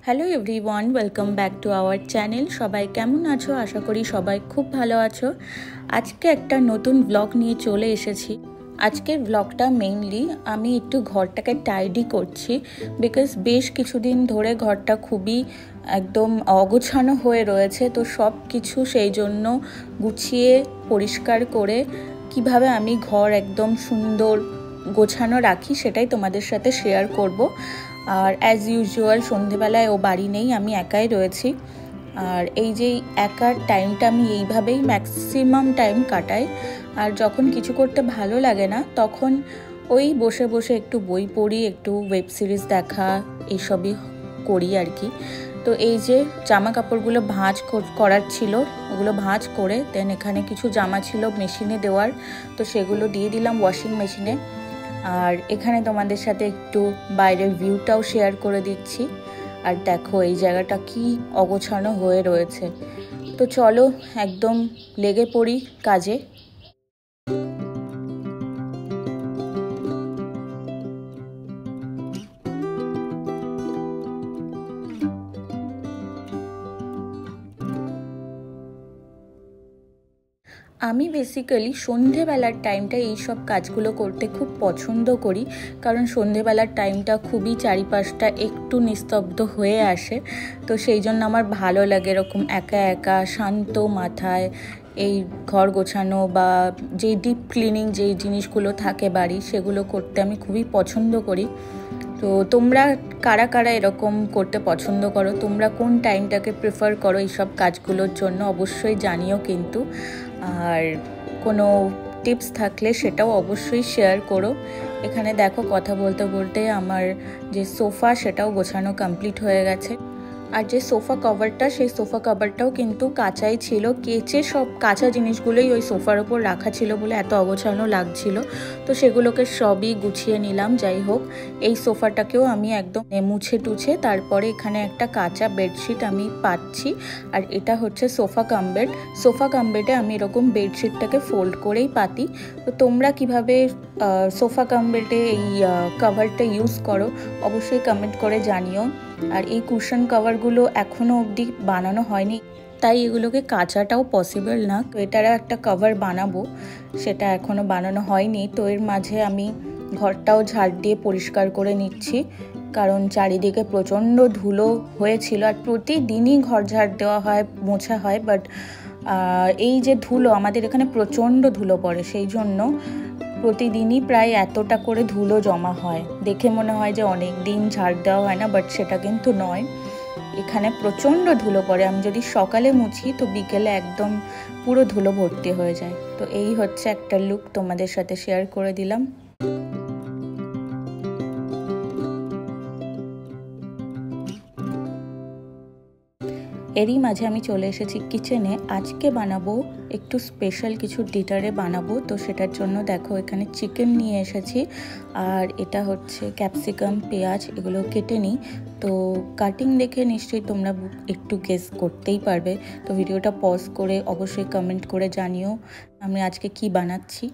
Hello everyone, welcome back to our channel. সবাই কেমন আছো? আশা করি সবাই খুব ভালো আছো। আজকে একটা নতুন ব্লগ নিয়ে চলে এসেছি। আজকের ব্লগটা মেইনলি আমি একটু ঘরটাকে টাইডি করছি, বিকজ বেশ কিছুদিন ধরে ঘরটা খুবই একদম অগোছানো হয়ে রয়েছে। তো সব কিছু সেই জন্য গুছিয়ে পরিষ্কার করে কিভাবে আমি ঘর একদম সুন্দর গোছানো রাখি সেটাই তোমাদের সাথে শেয়ার করব। আর অ্যাজ ইউজুয়াল সন্ধেবেলায় ও বাড়ি নেই, আমি একাই রয়েছি। আর এই যে একার টাইমটা আমি এইভাবেই ম্যাক্সিমাম টাইম কাটাই। আর যখন কিছু করতে ভালো লাগে না তখন ওই বসে বসে একটু বই পড়ি, একটু ওয়েব সিরিজ দেখা, এইসবই করি আর কি। তো এই যে জামা কাপড়গুলো ভাঁজ করার ছিল, ওগুলো ভাঁজ করে দেন এখানে কিছু জামা ছিল মেশিনে দেওয়ার, তো সেগুলো দিয়ে দিলাম ওয়াশিং মেশিনে। আর এখানে তোমাদের সাথে একটু বাইরের ভিউটাও শেয়ার করে দিচ্ছি। আর দেখো এই জায়গাটা কি অগোছানো হয়ে রয়েছে। তো চলো একদম লেগে পড়ি কাজে। আমি বেসিক্যালি সন্ধেবেলার টাইমটা এইসব কাজগুলো করতে খুব পছন্দ করি, কারণ সন্ধেবেলার টাইমটা খুবই চারিপাশটা একটু নিস্তব্ধ হয়ে আসে। তো সেই জন্য আমার ভালো লাগে এরকম একা একা শান্ত মাথায় এই ঘর গোছানো বা যেই ডিপ ক্লিনিং যেই জিনিসগুলো থাকে বাড়ি, সেগুলো করতে আমি খুবই পছন্দ করি। তো তোমরা কারা কারা এরকম করতে পছন্দ করো, তোমরা কোন টাইমটাকে প্রেফার করো এইসব কাজগুলোর জন্য অবশ্যই জানিও কিন্তু। আর কোনো টিপস থাকলে সেটাও অবশ্যই শেয়ার করো। এখানে দেখো কথা বলতে বলতে আমার যে সোফা সেটাও গোছানো কমপ্লিট হয়ে গেছে। আর যে সোফা কভারটা, সেই সোফা কভারটাও কিন্তু কাঁচাই ছিল, কেচে সব কাঁচা জিনিসগুলোই ওই সোফার ওপর রাখা ছিল বলে এত অগোছানো লাগছিল। তো সেগুলোকে সবই গুছিয়ে নিলাম। যাই হোক, এই সোফাটাকেও আমি একদম মুছে টুছে তারপরে এখানে একটা কাঁচা বেডশিট আমি পাচ্ছি। আর এটা হচ্ছে sofa cum bed. Sofa cum বেডে আমি এরকম বেডশিটটাকে ফোল্ড করেই পাতি। তো তোমরা কিভাবে সোফা কাম বেডে এই কভারটা ইউজ করো অবশ্যই কমেন্ট করে জানিও। আর এই কুশন কভারগুলো এখনও অবধি বানানো হয়নি, তাই এগুলোকে কাচাটাও পসিবল না। তো এটারও একটা কভার বানাবো, সেটা এখনও বানানো হয়নি। তো এর মাঝে আমি ঘরটাও ঝাড় দিয়ে পরিষ্কার করে নিচ্ছি, কারণ চারিদিকে প্রচণ্ড ধুলো হয়েছিল। আর প্রতিদিনই ঘর ঝাড় দেওয়া হয়, মোছা হয়, বাট এই যে ধুলো আমাদের এখানে প্রচণ্ড ধুলো পড়ে, সেই জন্য প্রতিদিনই প্রায় এতটা করে ধুলো জমা হয়। দেখে মনে হয় যে অনেক দিন ঝাড় দেওয়া হয় না, বাট সেটা কিন্তু নয়। এখানে প্রচণ্ড ধুলো পড়ে, আমি যদি সকালে মুছি তো বিকেলে একদম পুরো ধুলো ভর্তি হয়ে যায়। তো এই হচ্ছে একটা লুক, তোমাদের সাথে শেয়ার করে দিলাম। এরই মাঝে আমি চলে এসেছি কিচেনে। আজকে বানাবো একটু স্পেশাল কিছু ডিনারে বানাবো। তো সেটার জন্য দেখো এখানে চিকেন নিয়ে এসেছি, আর এটা হচ্ছে ক্যাপসিকাম, পেঁয়াজ, এগুলো কেটে নিই। তো কাটিং দেখে নিশ্চয়ই তোমরা একটু গেস করতেই পারবে। তো ভিডিওটা পজ করে অবশ্যই কমেন্ট করে জানিও আমি আজকে কি বানাচ্ছি।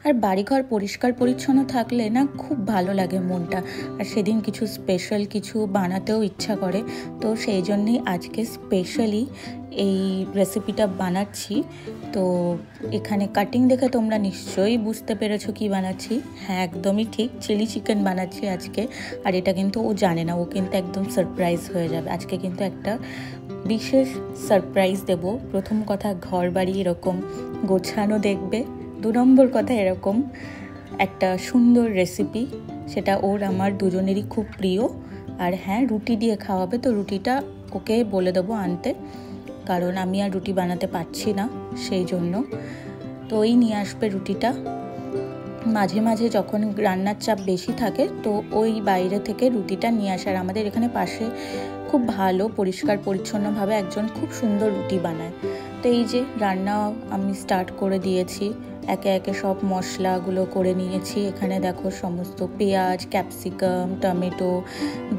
আর বাড়িঘর পরিষ্কার পরিচ্ছন্ন থাকলে না খুব ভালো লাগে মনটা, আর সেদিন কিছু স্পেশাল কিছু বানাতেও ইচ্ছা করে। তো সেই জন্যই আজকে স্পেশালি এই রেসিপিটা বানাচ্ছি। তো এখানে কাটিং দেখে তোমরা নিশ্চয়ই বুঝতে পেরেছো কি বানাচ্ছি। হ্যাঁ, একদমই ঠিক, চিলি চিকেন বানাচ্ছি আজকে। আর এটা কিন্তু ও জানে না, ও কিন্তু একদম সারপ্রাইজ হয়ে যাবে। আজকে কিন্তু একটা বিশেষ সারপ্রাইজ দেব। প্রথম কথা, ঘর বাড়ি এরকম গোছানো দেখবে। 2 নম্বর কথা, এরকম একটা সুন্দর রেসিপি, সেটা ওর আমার দুজনেরই খুব প্রিয়। আর হ্যাঁ, রুটি দিয়ে খাওয়াবে। তো রুটিটা ওকে বলে দেবো আনতে, কারণ আমি আর রুটি বানাতে পারছি না, সেই জন্য। তো ওই নিয়ে আসবে রুটিটা। মাঝে মাঝে যখন রান্নার চাপ বেশি থাকে তো ওই বাইরে থেকে রুটিটা নিয়ে আসার। আমাদের এখানে পাশে খুব ভালো পরিষ্কার পরিচ্ছন্নভাবে একজন খুব সুন্দর রুটি বানায়। তো এই যে রান্না আমি স্টার্ট করে দিয়েছি, একে একে সব মশলাগুলো করে নিয়েছি। এখানে দেখো সমস্ত পেঁয়াজ, ক্যাপসিকাম, টমেটো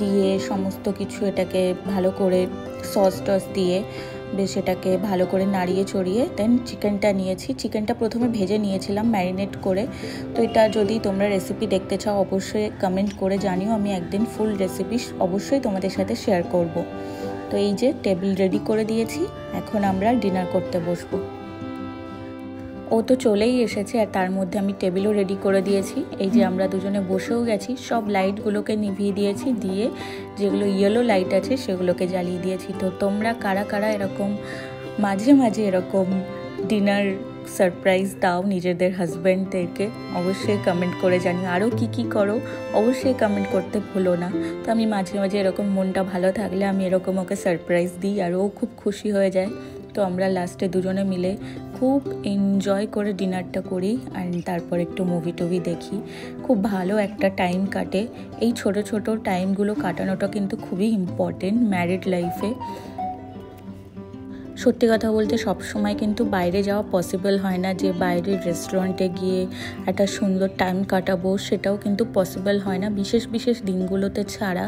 দিয়ে সমস্ত কিছু এটাকে ভালো করে সস টস দিয়ে বেশ এটাকে ভালো করে নাড়িয়ে চড়িয়ে দেন চিকেনটা নিয়েছি। চিকেনটা প্রথমে ভেজে নিয়েছিলাম ম্যারিনেট করে। তো এটা যদি তোমরা রেসিপি দেখতে চাও অবশ্যই কমেন্ট করে জানিও, আমি একদিন ফুল রেসিপি অবশ্যই তোমাদের সাথে শেয়ার করব। তো এই যে টেবিল রেডি করে দিয়েছি, এখন আমরা ডিনার করতে বসবো। ও তো চলেই এসেছে আর তার মধ্যে আমি টেবিলও রেডি করে দিয়েছি। এই যে আমরা দুজনে বসেও গেছি, সব লাইটগুলোকে নিভিয়ে দিয়েছি, দিয়ে যেগুলো ইয়েলো লাইট আছে সেগুলোকে জ্বালিয়ে দিয়েছি। তো তোমরা কারা কারা এরকম মাঝে মাঝে এরকম ডিনার সারপ্রাইজ দাও নিজেদের হাজব্যান্ডদেরকে, অবশ্যই কমেন্ট করে জানিও। আরও কী করো অবশ্যই কমেন্ট করতে ভুলো না। তো আমি মাঝে মাঝে এরকম মনটা ভালো থাকলে আমি এরকম ওকে সারপ্রাইজ দিই আর ও খুব খুশি হয়ে যায়। তো আমরা লাস্টে দুজনে মিলে খুব এনজয় করে ডিনারটা করি আর তারপর একটু মুভি টুভি দেখি। খুব ভালো একটা টাইম কাটে। এই ছোট ছোট টাইমগুলো কাটানোটা কিন্তু খুবই ইম্পর্টেন্ট ম্যারিড লাইফে। সত্যি কথা বলতে সবসময় কিন্তু বাইরে যাওয়া পসিবল হয় না, যে বাইরের রেস্টুরেন্টে গিয়ে একটা সুন্দর টাইম কাটাবো সেটাও কিন্তু পসিবল হয় না বিশেষ বিশেষ দিনগুলোতে ছাড়া।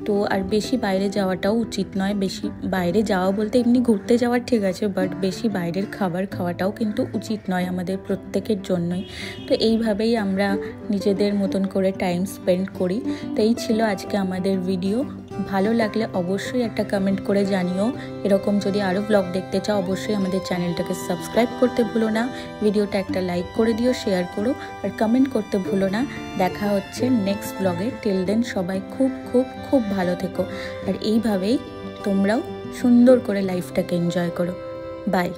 তো আর বেশি বাইরে যাওয়াটাও উচিত নয়। বেশি বাইরে যাওয়া বলতে এমনি ঘুরতে যাওয়া ঠিক আছে, বাট বেশি বাইরের খাবার খাওয়াটাও কিন্তু উচিত নয় আমাদের প্রত্যেকের জন্যই। তো এইভাবেই আমরা নিজেদের মতন করে টাইম স্পেন্ড করি। তো এই ছিল আজকে আমাদের ভিডিও। ভালো লাগলে অবশ্যই একটা কমেন্ট করে জানিও। এরকম যদি আরও ব্লগ দেখতে চাও অবশ্যই আমাদের চ্যানেলটাকে সাবস্ক্রাইব করতে ভুলো না, ভিডিওটা একটা লাইক করে দিও, শেয়ার করো আর কমেন্ট করতে ভুলো না। দেখা হচ্ছে নেক্সট ব্লগে। টিল দেন সবাই খুব খুব খুব ভালো থেকো আর এইভাবেই তোমরাও সুন্দর করে লাইফটাকে এনজয় করো। বাই।